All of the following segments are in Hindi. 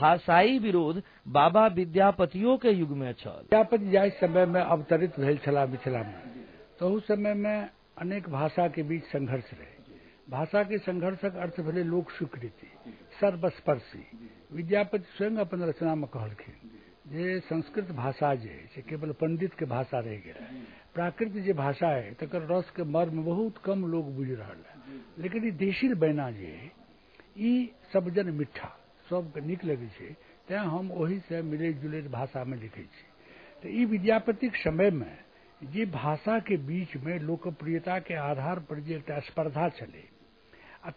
भाषाई विरोध बाबा विद्यापतियों के युग में छल। विद्यापति जाहि समय में अवतरित भेल छलाह मिथिला में, तो उस समय में अनेक भाषा के बीच संघर्ष रहे। भाषा के संघर्षक अर्थ भेले लोक स्वीकृति, सर्वस्पर्शी। विद्यापति स्वयं अपन रचना में कहलखिन जे संस्कृत भाषा जे से केवल पंडित के भाषा रह गया, प्राकृत जे भाषा है तकर रस के मर्म बहुत कम लोग बुझ रहा है। लेकिन ई देशील बैना जे ई सब जन मिठा सबके नीक लगे छे, तें हम ओही से मिले जुले भाषा में लिखे छी। तो ई विद्यापति के समय में जे भाषा के बीच में लोकप्रियता के आधार पर जे एक स्पर्धा चले,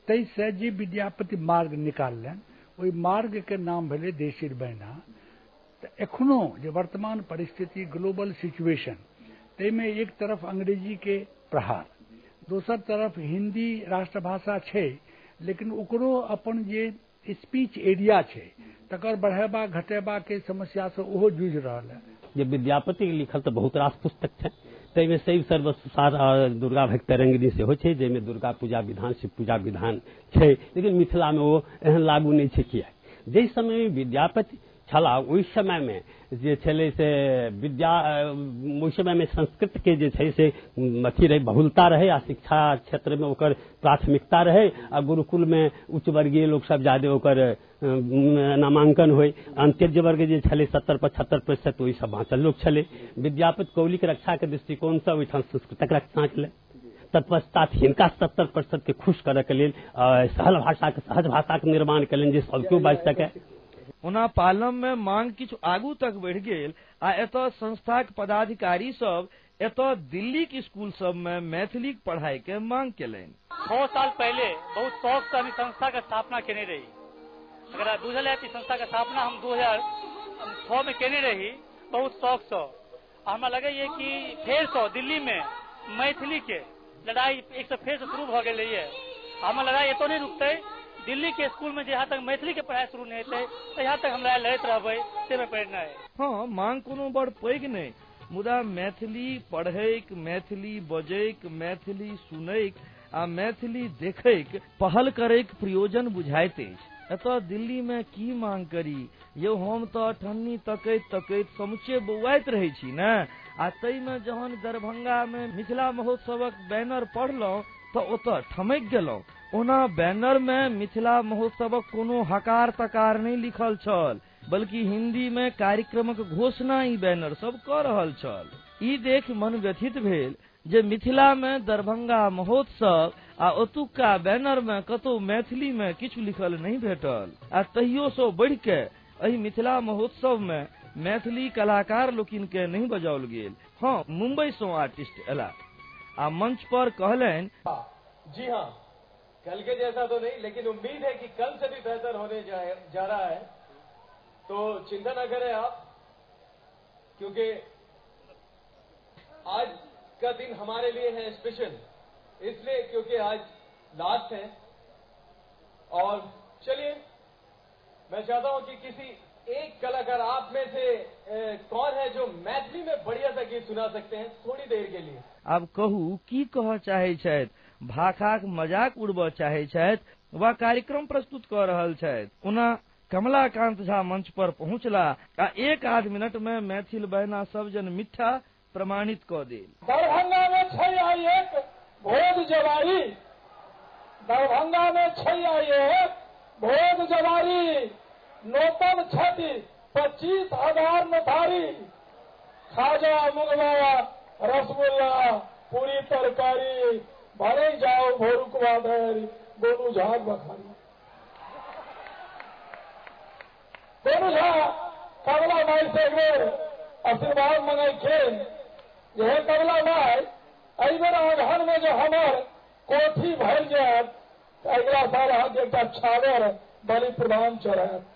तै से जे विद्यापति मार्ग निकाललन, ओई मार्ग के नाम भेले देशील बैना। तो एखनो जे वर्तमान परिस्थिति ग्लोबल सिचुएशन, में एक तरफ अंग्रेजी के प्रहार, दोसर तरफ हिंदी राष्ट्रभाषा छे, लेकिन ओकरो अपन जे स्पीच एरिया छे तकर बढ़ेबा घटेबा के समस्या से ओहो जूझ रहल है। जे विद्यापति के लिखल तो बहुत रास पुस्तक छे, तैमे शैव सर्वसार और दुर्गा भक्त रंगिनी से हो छे, जेमे दुर्गा पूजा विधान शिव पूजा विधान छे, लेकिन मिथिला में वो एहन लागू नहीं छे। किया जे समय विद्यापति छला ओहि समय में जे छले से विद्या ओहि समय में संस्कृत के जे छे से अथी रहे, बहुलता रहे, आ शिक्षा क्षेत्र में ओकर प्राथमिकता रहे, आ गुरुकुल में उच्च वर्गीय लोग सब ज्यादा ओकर नामांकन होय। अंत्यज वर्ग जे छले 70-75% ओहि सब बाँचल लोग छले। विद्यापति कौलिक रक्षा के दृष्टिकोण से ओहिठाम संस्कृतक रक्षा छले। तत्पश्चात हिनका 70% के खुश करे के लेल सहज भाषा के निर्माण कयलनि जे सब केओ बाजि सके। ओना पालम में मांग किछु आगू तक बढ़ गेल आ एतऽ संस्था के पदाधिकारी सब एतऽ दिल्ली के स्कूल सब में मैथिली पढ़ाई के मांग केलनि। 6 साल पहले बहुत शौक से हम संस्था का स्थापना केने रही। अगर बुझल है संस्था का स्थापना हम 2006 में केने रही, बहुत शौक से। हमरा लगे ये कि फिर से दिल्ली में मैथिली के लड़ाई एक से फिर से शुरू भ गेल है। हमरा लगा ये तो नहीं रुकते, दिल्ली के स्कूल में जहाँ तक मैथिली के पढ़ाई शुरू नहीं होते तो यहाँ तक हमरा लड़ते रहबै, से में प्रेरणा है। हाँ, मांग कोनो बड़ पैघ नहीं, मुदा मैथिली पढ़ैक, मैथिली बजैक, मैथिली सुनैक आ मैथिली देखैक पहल करैक प्रयोजन बुझाइत अछि। एतऽ दिल्ली में की मांग करी यौ, हम तो ठन्नी तकैत समुचे बौआइत रहे छी ने। आ तै में जहन दरभंगा में मिथिला महोत्सवक बैनर पढ़लहुँ तो ओतऽ ठमक गेलहुँ। ओना बैनर में मिथिला महोत्सवक कोनो हकार तकार नहीं लिखल छल, बल्कि हिंदी में कार्यक्रमक घोषणा ई बैनर सब कऽ रहल छल। ई देख मन व्यथित भेल जे मिथिला में दरभंगा महोत्सव आ ओतुका बैनर में कतौ मैथिली में किछु लिखल नहीं भेटल। आ तहियो सो बढ़ि के एहि मिथिला महोत्सव में मैथिली कलाकार लोकिन के नहीं बजाओल गेल। हाँ, मुंबई से आर्टिस्ट एला आ मंच पर कहलनि, जी हाँ, कल के जैसा तो नहीं, लेकिन उम्मीद है कि कल से भी बेहतर होने जा रहा है। तो चिंता न करें आप, क्योंकि आज का दिन हमारे लिए है स्पेशल, इसलिए क्योंकि आज लास्ट है। और चलिए, मैं चाहता हूं कि किसी एक कलाकार आप में से कौन है जो मैथिली में बढ़िया सा गीत सुना सकते हैं थोड़ी देर के लिए। आब कहू की कह चाहे छथि, भाखाक मजाक उड़बऽ चाहे छथि वा कार्यक्रम प्रस्तुत कऽ रहल छथि। ओना कमलाकांत झा मंच पर पहुंचला आ 1 मिनट में मैथिल बहना सब जन मिठा प्रमाणित कऽ देल। दरभंगा में छै एक भोज जवारी, दरभंगा में छै एक भोज जवारी, नौतन छथि 25,000 नथारी, खाजा मुगवा रसगुल्ला पूरी तरकारी, भरे जाओ भोरुकवा धैर्य गोनू झा बखारी। गोनू झा कमला माई से आशीर्वाद मंगे खेल जे कमला माई एहि बेर अगहन में जो हमर कोठी भर जायत, अगला साल अहाँके एकटा छागर बलि प्रदान चढ़ायत।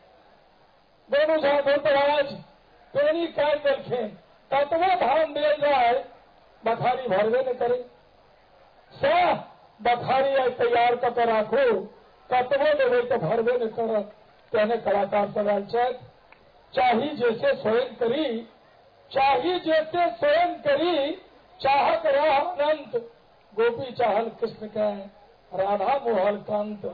गोनू झा धोतराज पेनी काटि देलखिन, कतबो धान देल जाय बखारी भरबे न करे। सह बखारी आई तैयार कऽ के राखू, कतबो देबै तऽ भरबे न करत। तेहने कलाकार सब आयल छथि। चाही जैसे स्वयं करी, चाही जैसे स्वयं करी, चाहक राह अनंत, गोपी चाहल कृष्ण के राधा मोहन कांत,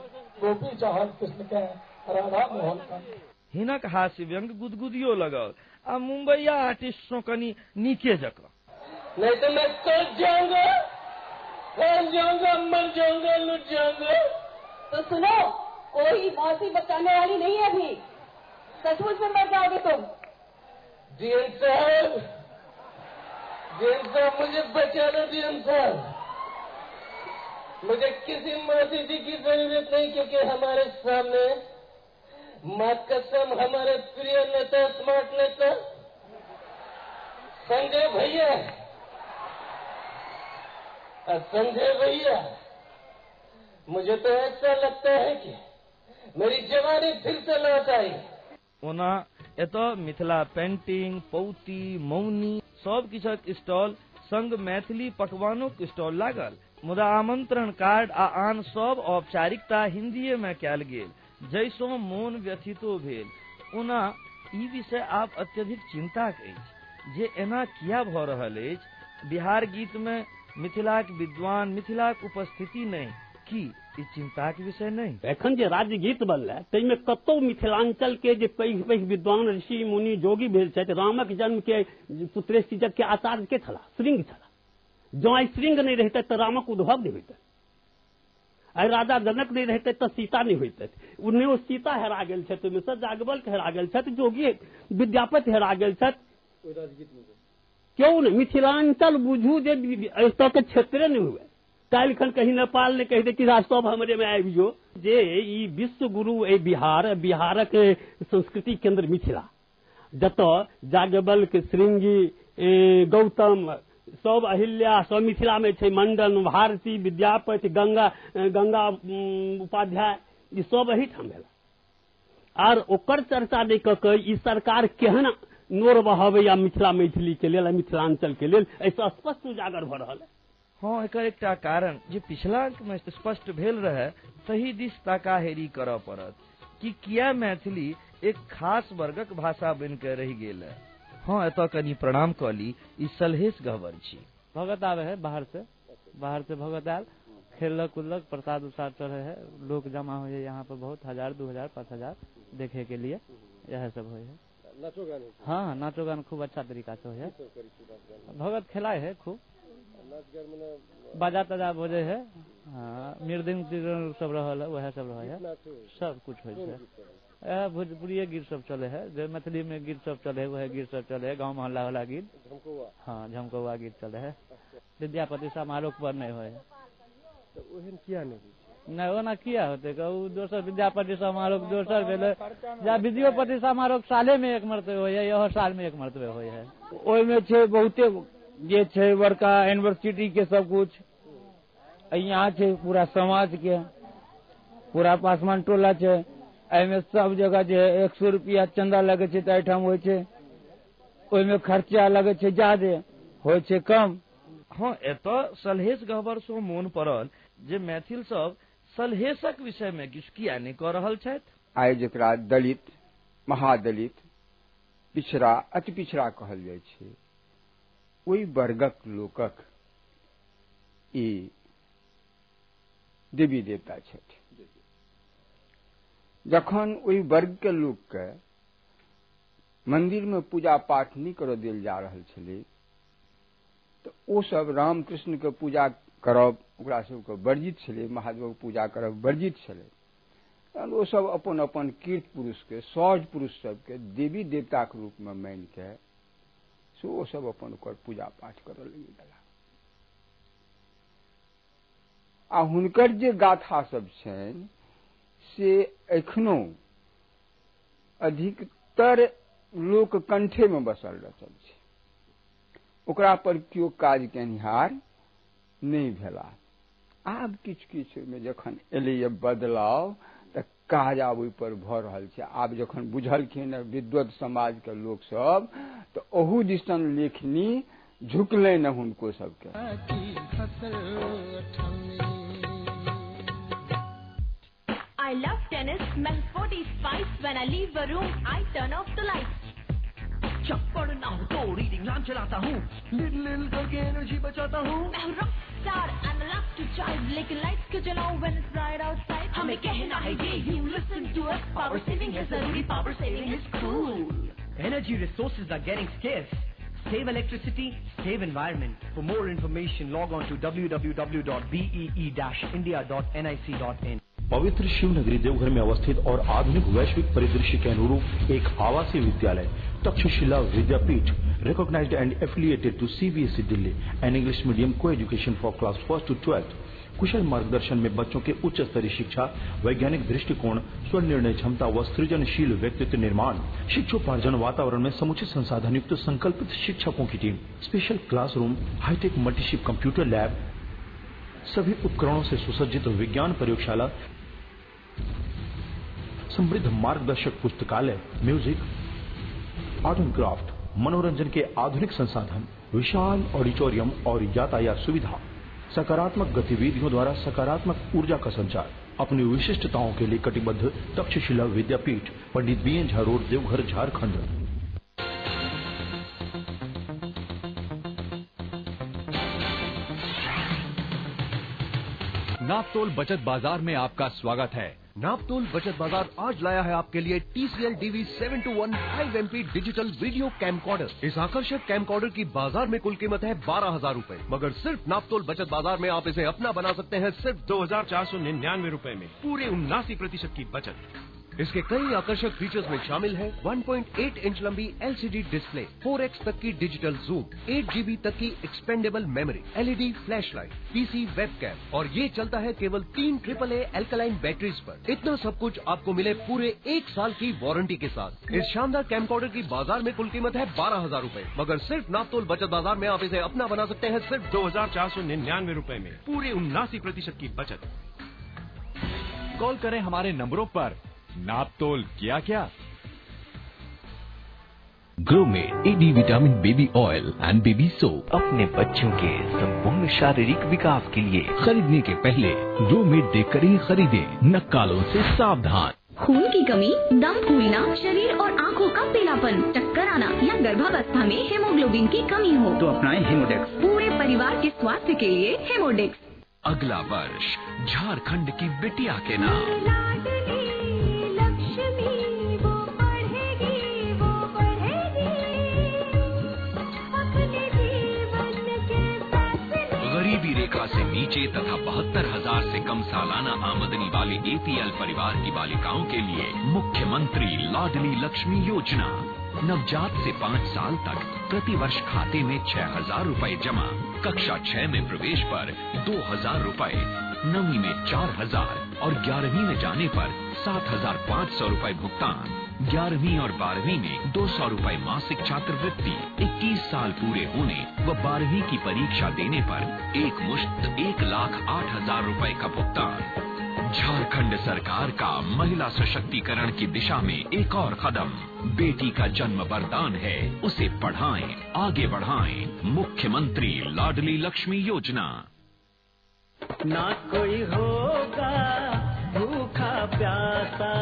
गोपी चाहल कृष्ण के राधा मोहन कांत। हिनक हास्य व्यंग गुदगुदियो लगल आ मुंबईया आर्टिस्ट सो कनी नीके जका। नहीं तो मैं कट जाऊंगा, फैल जाऊंगा, मर जाऊंगा, लुट जाऊंगा। तो सुनो, कोई मौसी बचाने वाली नहीं है अभी, सचमुच में मर जाओगे तुम। डीएम साहब, मुझे बचा लो डीएम साहब। मुझे किसी मौसी जी की जरूरत नहीं, क्योंकि हमारे सामने मां कसम हमारे प्रिय नेता, स्मार्ट नेता संजय भैया। संजय भैया, मुझे तो ऐसा लगता है कि मेरी जवानी फिर से लौट आई। ओना एतऽ मिथिला पेंटिंग, पौती, मौनी सब किछक स्टॉल संग मैथिली पकवानोक स्टॉल लागल। मुदा आमंत्रण कार्ड आ आन सब औपचारिकता हिंदीए में कयल गेल, जैसो मोन व्यथितो भेल। ओना ई विषय आब अत्यधिक चिंताक अछि जे एना किया भऽ रहल अछि। बिहार गीत में मिथिलाक विद्वान, मिथिलाक उपस्थिति नहीं, की ई चिंताक विषय नहीं? एखन जे राज्य गीत बनलै ताहिमे कतौ मिथिलांचल के जे पैघ पैघ विद्वान, ऋषि मुनि, जोगी भेल छथि, रामक जन्म के पुत्रेश चीजक के आचार्य के छला, श्रृंग छला। जँ आई श्रृंग नहीं रहते तो रामक उद्भव नहीं होते, आई राजा जनक नहीं रहते तो सीता नहीं होते। उन्हें वो सीता हेरा गेल छथि, ओहिमे सँ जागबल्क हेरा गेल छथि, जोगी विद्यापति हेरा गेल छथि। क्यों नहीं मिथिलांचल बुझू जे एतऽ के क्षेत्रे नहीं हुए। काल्हि खन कहीं नेपाल ने कहि दे कि सब हमरे में आबि जो, जे ई विश्व गुरु ए बिहारक संस्कृति केंद्र मिथिला, जतऽ जागबल्क, श्रृंगी, गौतम सब, अहिल्या सब मिथिला में छै, मंडन, भारती, विद्यापति, गंगा उपाध्याय, ई सब एहिठाम भेला। आर ओकर चर्चा नहीं कऽ कऽ ई सरकार केहन नोर बहाबैया मिथिला मैथिली के लेल, मिथिलांचल के लेल, ऐसा स्पष्ट उजागर भऽ रहल है। हाँ, एकर एकटा कारण जे पिछला अंक में स्पष्ट भेल रहे, तही दिस ताकाहेरी करऽ पड़त कि किया मैथिली एक खास वर्गक भाषा बन के रहि गेल है। हाँ, एतऽ कनी प्रणाम कऽ ली, ई सलहेश गहवर छी। भगत आवे है बाहर से भगत आयल, खेलक कूदलक, प्रसाद उसाद चढ़े है, लोग जमा हो है यहाँ पर बहुत, 1000, 2000, 5000 देखे के लिए, यह सब हो है। हाँ, नाचो गान खूब अच्छा तरीका से हो है। भगत खिलाए है खूब, बाजा ताजा बजे है, हाँ, मृदंग सब रहल है, वह सब रहे है, सब कुछ हो है। भोजपुरी गीत सब चले है, जो मैथिली में गीत सब चले है, वह गीत सब चले है, गाँव मोहल्ला वाला गीत, हाँ, झमकौआ गीत चले है। विद्यापति समारोह पर नहीं हो, किया नहीं ओना किया होते, दोसर विद्यापति समारोह दोसर भेले, या विद्यापति समारोह साले में एक मरतबे हो, यह साल में एक मरतबे हो है। ओहिमे छै बहुते जे छै बड़का यूनिवर्सिटी के सब कुछ, यहाँ छै पूरा समाज के, पूरा पासवान टोला छै, एहिमे सब जगह जे 100 रुपया चंदा लगे छै तऽ एहिठाम होइ छै, ओहिमे खर्चा लगे छै ज्यादे, होइ छै कम। हाँ, एतऽ सलहेश गहवर सो मोन पड़ल जे मैथिल सब सलहेशक विषय में किछु किया नहीं कऽ रहल छथि। आइ जेकरा दलित, महादलित, पिछड़ा, अति पिछड़ा कहल जाइ छै, ओहि वर्गक लोकक ई देवी देवता छथि। जखन ओहि वर्ग के लोक के मंदिर में पूजा पाठ नहीं करऽ देल जा रहल छलै, तऽ ओ सब रामकृष्ण के पूजा करब ओकरा सबके वर्जित छलै, महादेव पूजा करब वर्जित छलै। तहन ओ सब अपन अपन कीर्त पुरुष के, सौज पुरुष सबके देवी देवता के रूप में मान के से ओ सब अपन ओकर पूजा पाठ करऽ लगी गेला। आ हुनकर जे गाथा सब छनि से एखनो अधिकतर लोक कंठे में बसल रचल छै, ओकरा पर केओ काज केनिहार नहीं भेला। आब किछु किछु में जखन एलैए बदलाव तऽ काज आब ओहि पर भऽ रहल छै। आब जखन बुझलखिन विद्वत समाज के लोक सब, तऽ ओहू दिसन लेखनी झुकलनि हुनको सबके। I love tennis, smell 40 spice. When I leave the room, I turn off the lights. जब पढ़ना हो तो रीडिंग लैम्प चलाता हूँ, लिटिल लिटिल करके एनर्जी बचाता हूँ। मैं हूँ rock star and I love to drive, लेकिन लाइट्स क्यों जलाऊं when it's bright outside? हमें कहना है ये, you listen to us, power saving है जरूरी, power saving is cool. Energy resources are getting scarce. Save electricity, save environment. For more information, log on to www.bee-india.nic.in. पवित्र शिवनगरी देवघर में अवस्थित और आधुनिक वैश्विक परिदृश्य के अनुरूप एक आवासीय विद्यालय तक्षशिला विद्यापीठ, recognized and affiliated to CBSE Delhi, an English medium co-education for class 1st to 12th. कुशल मार्गदर्शन में बच्चों के उच्च स्तरीय शिक्षा, वैज्ञानिक दृष्टिकोण, स्वनिर्णय क्षमता व सृजनशील व्यक्तित्व निर्माण, शिक्षोपार्जन वातावरण में समुचित संसाधन युक्त संकल्पित शिक्षकों की टीम, स्पेशल क्लासरूम, हाईटेक मल्टीशिप कंप्यूटर लैब, सभी उपकरणों से सुसज्जित विज्ञान प्रयोगशाला, समृद्ध मार्गदर्शक पुस्तकालय, म्यूजिक, आर्ट एंड क्राफ्ट, मनोरंजन के आधुनिक संसाधन, विशाल ऑडिटोरियम और यातायात सुविधा, सकारात्मक गतिविधियों द्वारा सकारात्मक ऊर्जा का संचार। अपनी विशिष्टताओं के लिए कटिबद्ध तक्षशिला विद्यापीठ, पंडित बीएन झा रोड, देवघर, झारखंड। नापतोल बचत बाजार में आपका स्वागत है। नापतोल बचत बाजार आज लाया है आपके लिए TCL DV 721 5MP digital video camcorder. इस आकर्षक कैमकॉर्डर की बाजार में कुल कीमत है 12,000 रूपए, मगर सिर्फ नापतोल बचत बाजार में आप इसे अपना बना सकते हैं सिर्फ 2,499 रूपए में। पूरे 79% की बचत। इसके कई आकर्षक फीचर्स में शामिल है 1.8 इंच लंबी LCD डिस्प्ले, 4x तक की डिजिटल जूम, 8 GB तक की expendable memory, LED flashlight, PC webcam, और ये चलता है केवल 3 AAA एल्कलाइन बैटरीज पर। इतना सब कुछ आपको मिले पूरे 1 साल की वारंटी के साथ। इस शानदार कैमकॉर्डर की बाजार में कुल कीमत है 12,000 रूपए, मगर सिर्फ नापतोल बचत बाजार में आप इसे अपना बना सकते हैं सिर्फ 2,499 रूपए में। पूरे 79% की बचत। कॉल करें हमारे नंबरों पर। नापतोल किया क्या? Grommet AD vitamin baby oil and baby soap अपने बच्चों के संपूर्ण शारीरिक विकास के लिए खरीदने के पहले ग्रोमेट देखकर ही खरीदें। नक्कालों से सावधान। खून की कमी, दम फूलना, शरीर और आँखों का पीलापन, चक्कर आना या गर्भावस्था में हेमोग्लोबिन की कमी हो तो अपनाएं हेमोडेक्स। पूरे परिवार के स्वास्थ्य के लिए हेमोडेक्स। अगला वर्ष झारखंड की बिटिया के नाम। गरीबी रेखा से नीचे तथा 72,000 से कम सालाना आमदनी वाले APL परिवार की बालिकाओं के लिए मुख्यमंत्री लाडली लक्ष्मी योजना। नवजात से 5 साल तक प्रति वर्ष खाते में 6,000 रूपए जमा, कक्षा 6 में प्रवेश पर 2,000 रूपए, 9वीं में 4,000 और 11वीं में जाने पर 7,500 रूपए भुगतान। 11वीं और 12वीं में 200 रूपए मासिक छात्रवृत्ति। 21 साल पूरे होने व 12वीं की परीक्षा देने पर एक मुश्त 1,08,000 रूपए का भुगतान। झारखंड सरकार का महिला सशक्तिकरण की दिशा में एक और कदम। बेटी का जन्म वरदान है, उसे पढ़ाएं, आगे बढ़ाएं। मुख्यमंत्री लाडली लक्ष्मी योजना। ना कोई होगा भूखा प्यासा,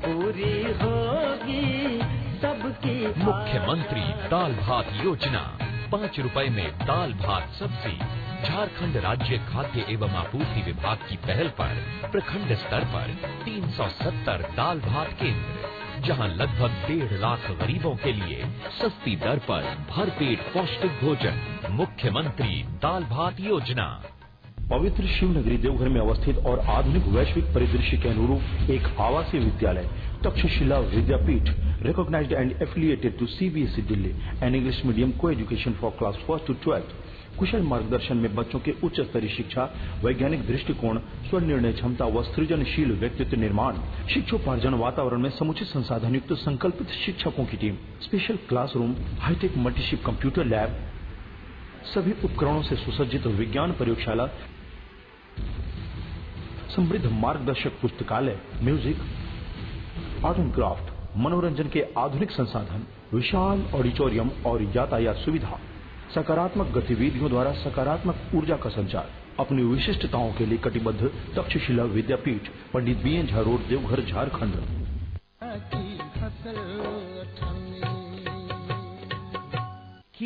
पूरी होगी सबकी। मुख्यमंत्री दाल भात योजना। 5 रुपए में दाल भात सब्जी। झारखंड राज्य खाद्य एवं आपूर्ति विभाग की पहल पर प्रखंड स्तर पर 370 दाल भात केंद्र, जहां लगभग 1.5 लाख गरीबों के लिए सस्ती दर पर भरपेट पौष्टिक भोजन। मुख्यमंत्री दाल भात योजना। पवित्र शिवनगरी देवघर में अवस्थित और आधुनिक वैश्विक परिदृश्य के अनुरूप एक आवासीय विद्यालय तक्षशिला विद्यापीठ, recognized and affiliated to CBSE Delhi, an English medium co-education for class 1st to 12th. कुशल मार्गदर्शन में बच्चों के उच्च स्तरीय शिक्षा, वैज्ञानिक दृष्टिकोण, स्वनिर्णय क्षमता व सृजनशील व्यक्तित्व निर्माण, शिक्षोपार्जन वातावरण में समुचित संसाधन युक्त संकल्पित शिक्षकों की टीम, स्पेशल क्लासरूम, हाईटेक मल्टीशिप कंप्यूटर लैब, सभी उपकरणों से सुसज्जित विज्ञान प्रयोगशाला, समृद्ध मार्गदर्शक पुस्तकालय, म्यूजिक, आर्ट एंड क्राफ्ट, मनोरंजन के आधुनिक संसाधन, विशाल ऑडिटोरियम और यातायात सुविधा, सकारात्मक गतिविधियों द्वारा सकारात्मक ऊर्जा का संचार। अपनी विशिष्टताओं के लिए कटिबद्ध तक्षशिला विद्यापीठ, पंडित बीएन झा रोड, देवघर, झारखंड।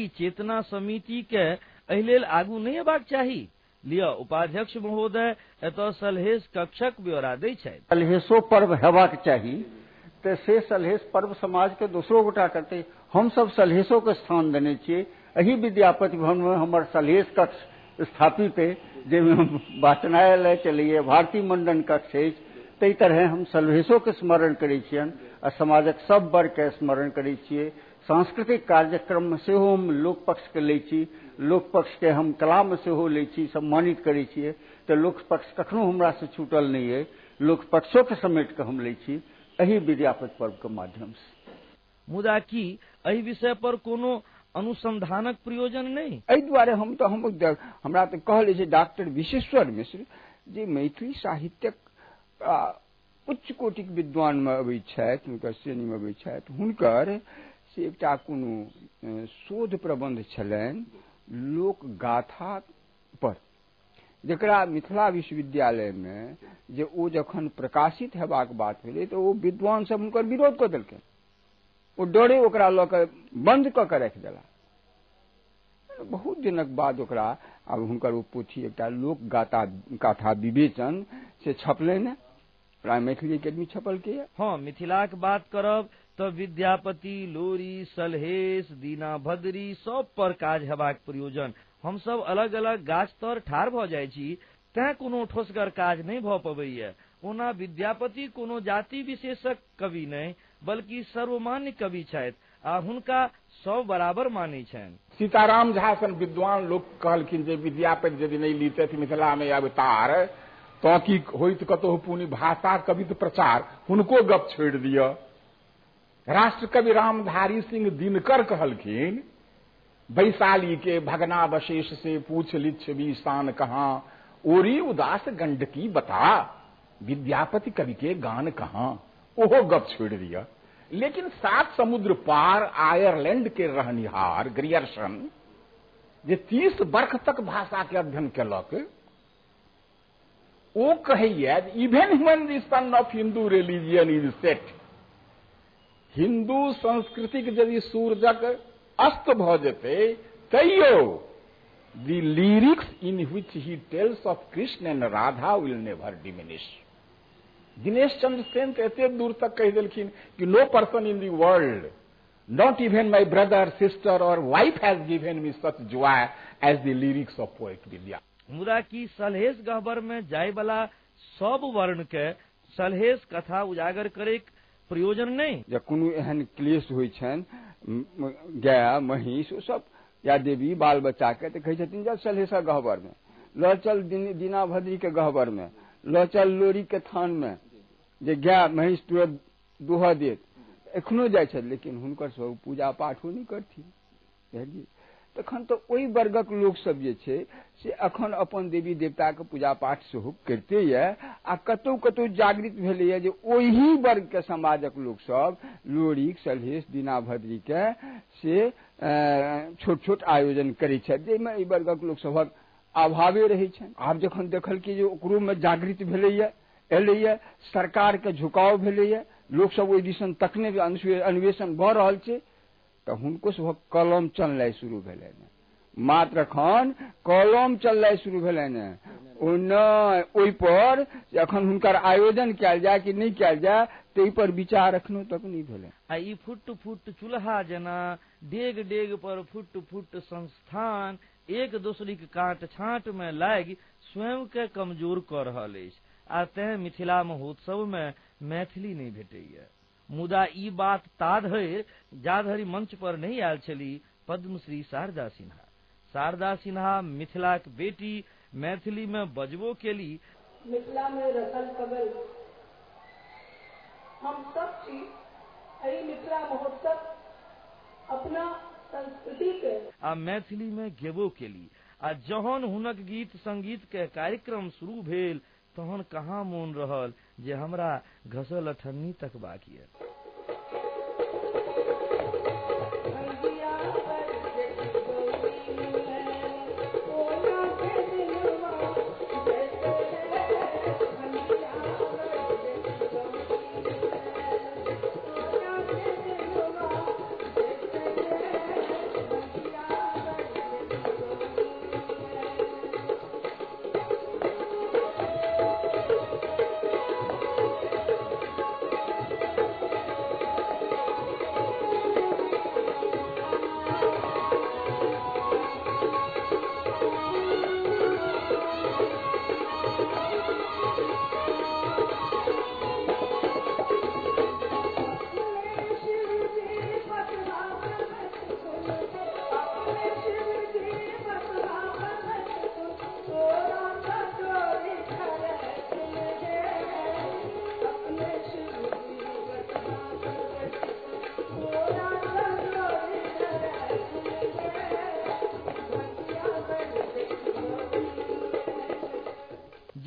की चेतना समिति के एहि लेल आगू नहीं हेबाक चाही। लिया उपाध्यक्ष महोदय एतऽ सलहेश कक्षक ब्यौरा दै छथि। सलहेशो पर्व हेबाक चाही तऽ से सलहेश पर्व समाज के दोसरो गोटा करते। हम सब सलहेशो के स्थान देने छियै। एही विद्यापति भवन में हमर सलहेश कक्ष स्थापित है, जाहिमे हम वाचनालय चलैए, भारती मंडन कक्ष अछि। ताहि तरह हम सलहेशो के स्मरण करै छियनि आ समाजक सब वर्ग के स्मरण करै छियै। सांस्कृतिक कार्यक्रम में सेहो हम लोक पक्ष के लै छी, लोक पक्ष के हम कला में सेहो लै छी, सम्मानित करै छियै। तऽ लोक पक्ष कखनो हमरा से छूटल नहीं है, लोक पक्षों के समेट के हम लै छी एही विद्यापति पर्व के माध्यम से। मुदा की एहि विषय पर कोनो अनुसंधानक प्रयोजन नहीं? एहि दुआरे हमरा तऽ कहले छै डॉक्टर विश्वेश्वर मिश्र जे मैथिली साहित्यक उच्च कोटिक विद्वान में अबै छथि, हुनकर श्रेणी में अबै छथि। हुनकर से एकटा कोनो शोध प्रबंध छलनि लोक गाथा पर, जकरा मिथिला विश्वविद्यालय में जे ओ जखन प्रकाशित हेबाक बात भेलै तऽ ओ विद्वान सब हुनकर विरोध कऽ देलकै। ओ डरे ओकरा लऽ कऽ बंद कऽ के राखि देला। बहुत दिनक बाद ओकरा आब हुनकर ओ पोथी एकटा लोक गाथा विवेचन से छपलनि, मैथिली एकेडमी छपल के। हाँ, मिथिलाक बात करब तऽ विद्यापति, लोरी, सलहेश, दीना भद्री सब पर काज हेबाक प्रयोजन। हम सब अलग अलग गाछ तर ठाढ़ भऽ जाइ छी, तें कोनो ठोसगर काज नहीं भऽ पबैया। ओना विद्यापति कोनो जाति विशेषक कवि नहीं, बल्कि सर्वमान्य कवि छथि आ हुनका सब बराबर मानै छनि। सीताराम झा सन विद्वान लोक कहलखिन जे विद्यापति यदि नहीं लिखैत मिथिला में अवतार तो की होइत कतहु पुनि भाषा कवित प्रचार, हुनको गप छोड़ि दिया। राष्ट्र कवि रामधारी सिंह दिनकर कहलखिन वैशाली के भगनावशेष से पूछ लिच्छवी स्थान कहाँ, ओरी उदास गंडकी बता, विद्यापति कवि के गान कहाँ, ओहो गप छोड़ दिया। लेकिन 7 समुद्र पार आयरलैंड के रहनिहार ग्रियर्सन जे 30 वर्ष तक भाषा के अध्ययन केलक, ओ कहैया even when the sun of Hindu religion is set, Hindu संस्कृतिक यदि सूरजक अस्त भ जेतै तैयो the lyrics in which he tells of Krishna and Radha will never diminish. Dinesh Chandra Sen तो एते दूर तक कह देलखिन कि no person in the world, not even my brother, sister और wife has given me such joy as the lyrics of poet Vidya. मुदा की सलहेश गह्वर में जाय वाला सब वर्ण के सलहेश कथा उजागर करे प्रयोजन नहीं? या कोनो एहन क्लेश होइ छनि, गाय महिष ओ सब या देवी बाल बच्चा के तऽ कहै छथिन जे सलहेश गह्वर में लऽ चल, दीना भद्री के गह्वर में लऽ चल, लोरी के थान में जे गाय महिष तुरंत दोहा देत, एखनो जाइ छथि। लेकिन हुनकर सब पूजा पाठो नहीं करथिन, बुझलियै। तखन तऽ ओहि वर्गक लोक सब जे छै से अखन अपन देवी देवता के पूजा पाठ सेहो करते ये, आ कतौ कतौ जागृत भेलैया जे ओही वर्ग के समाजक लोक सब लोरी, सलहेश, दीना भद्री के से छोट छोट आयोजन करै छथि, जाहिमे एहि वर्गक लोक सभक अभावे रहै छनि। आब जखन देखल कि जे ओकरो में जागृत भेलैया, एलैया, सरकार के झुकाव भेलैया, लोक सब ओहि दिसन तकने अन्वेषण भऽ रहल छै, तऽ हुनको सभक कलम चलनाइ शुरू भेलनि। मात्र एखन कलम चलनाइ शुरू भेलनि, ओहि पर एखन हुनकर आयोजन कयल जाय कि नहीं कयल जाय ताहि पर विचार एखनो तक नहीं भेलै। आ ई फुट फुट चूल्हा जेना डेग डेग पर फुट फुट संस्थान एक दोसरी के काट छांट में लागि स्वयं के कमजोर कऽ रहल अछि, आ तें मिथिला महोत्सव में मैथिली नहीं भेटैया। मुदा ई बात ताधरि जाधरि मंच पर नहीं आयल छली पद्मश्री शारदा सिन्हा। शारदा सिन्हा मिथिलाक बेटी मैथिली में बजबो केली। मिथिला में रसल कबल हम सब चीज एहि मिथिला महोत्सव अपना संस्कृति के आ मैथिली में गेबो केली। आ जहन हुनक गीत संगीत के कार्यक्रम शुरू भेल तहन कहाँ मोन रहल जे हमरा घसल अठन्नी तक बाकी है।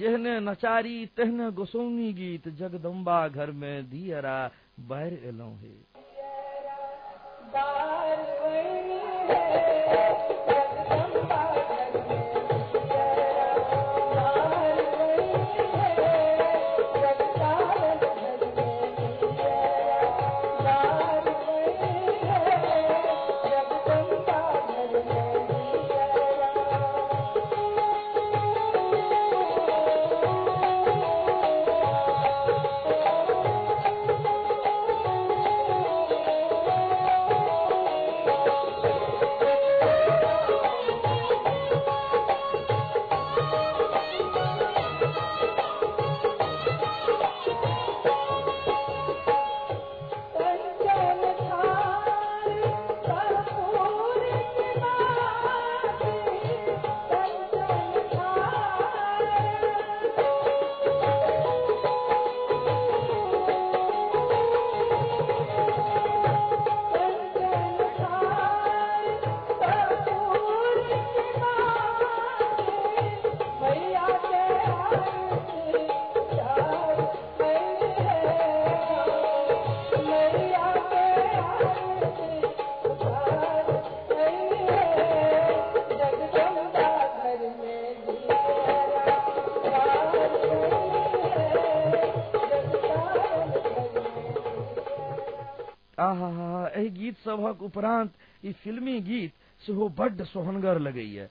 जेहने नचारी तेहने गोसौनी गीत जगदम्बा घर में दियरा बाहर एलौं हे। आहा, एहि गीत सभक उपरांत ई फिल्मी गीत सेहो बड्ड सोहनगर लगैया।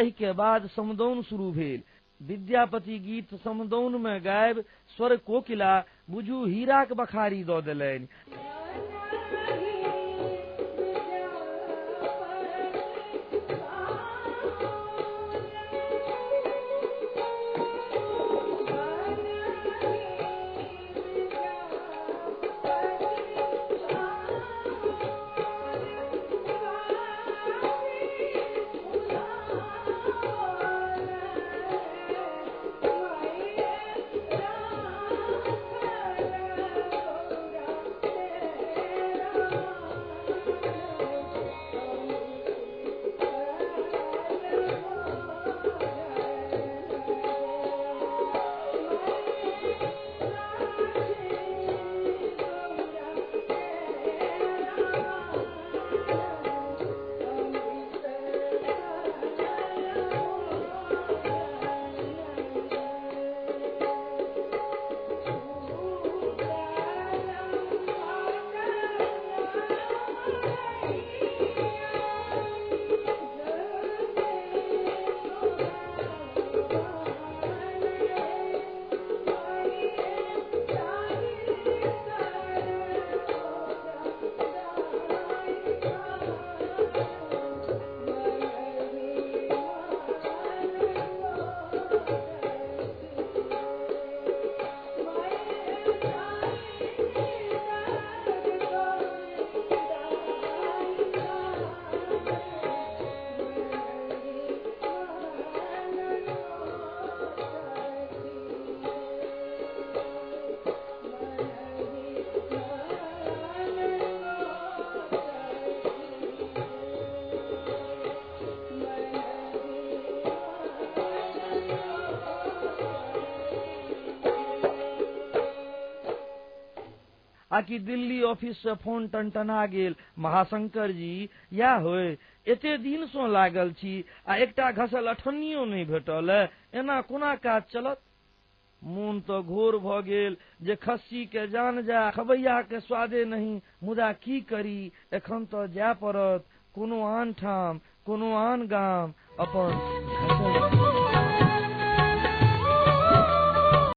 एहि के बाद समदौन शुरू भेल। विद्यापति गीत समदौन में गायब स्वर कोकिला बुझू हीराक बखारी दऽ देलनि। आकि दिल्ली ऑफिस से फोन टनटना गेल, महाशंकर जी या होय एते दिन सो लागल छी आ एकटा घसल अठन्नियो नहीं भेटल है, एना कोना काज चलत। मोन तो घोर भ गेल जे खस्सी के जान जा खबैया के स्वादे नहीं, मुदा की करी एखन तो जाय पड़त कोनो आन ठाम कोनो आन गाम अपन